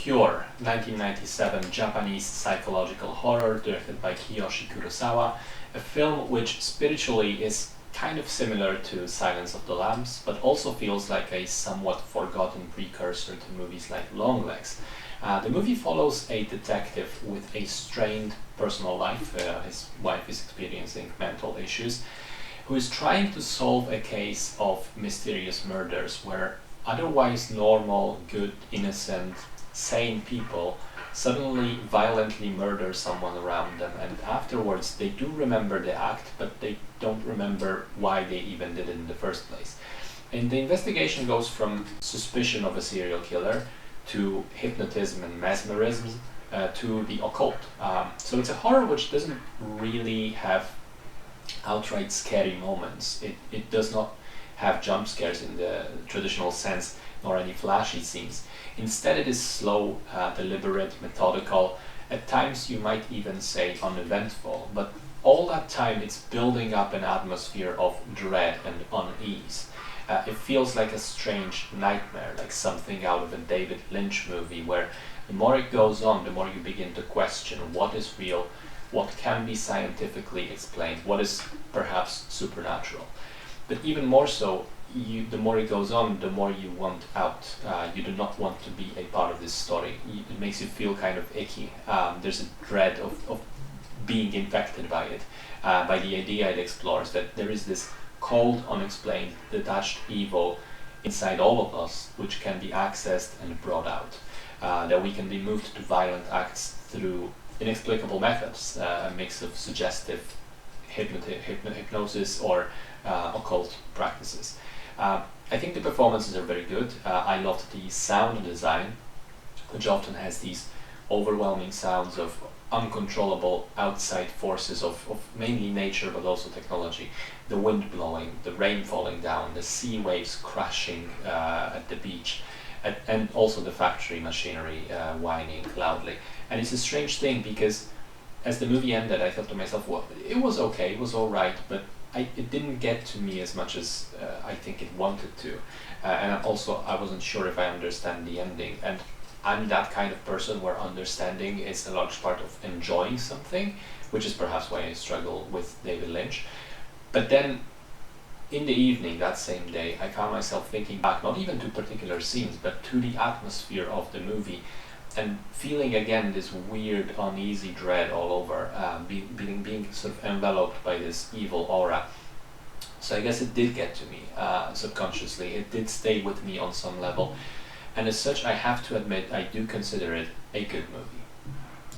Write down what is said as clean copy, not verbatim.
Cure, 1997 Japanese psychological horror directed by Kiyoshi Kurosawa, a film which spiritually is kind of similar to Silence of the Lambs, but also feels like a somewhat forgotten precursor to movies like Longlegs. The movie follows a detective with a strained personal life. His wife is experiencing mental issues, who is trying to solve a case of mysterious murders where otherwise normal, good, innocent, sane people suddenly violently murder someone around them, and afterwards they do remember the act, but they don't remember why they even did it in the first place. And the investigation goes from suspicion of a serial killer to hypnotism and mesmerism to the occult. So it's a horror which doesn't really have outright scary moments. It does not have jump scares in the traditional sense, nor any flashy scenes. Instead, it is slow, deliberate, methodical, at times you might even say uneventful, but all that time it's building up an atmosphere of dread and unease. It feels like a strange nightmare, like something out of a David Lynch movie, where the more it goes on, the more you begin to question what is real, what can be scientifically explained, what is perhaps supernatural. But even more so, the more it goes on, the more you want out. You do not want to be a part of this story. It makes you feel kind of icky. There's a dread of being infected by it, by the idea it explores that there is this cold, unexplained, detached evil inside all of us, which can be accessed and brought out. That we can be moved to violent acts through inexplicable methods, a mix of suggestive hypnosis or occult practices. I think the performances are very good. I loved the sound design, which often has these overwhelming sounds of uncontrollable outside forces of mainly nature but also technology. The wind blowing, the rain falling down, the sea waves crashing at the beach, and also the factory machinery whining loudly. And it's a strange thing because as the movie ended, I thought to myself, well, it was okay, it was alright, but it didn't get to me as much as I think it wanted to. And also, I wasn't sure if I understand the ending. And I'm that kind of person where understanding is a large part of enjoying something, which is perhaps why I struggle with David Lynch. But then, in the evening that same day, I found myself thinking back, not even to particular scenes, but to the atmosphere of the movie, and feeling again this weird, uneasy dread all over, being sort of enveloped by this evil aura. So I guess it did get to me subconsciously. It did stay with me on some level, and as such, I have to admit I do consider it a good movie.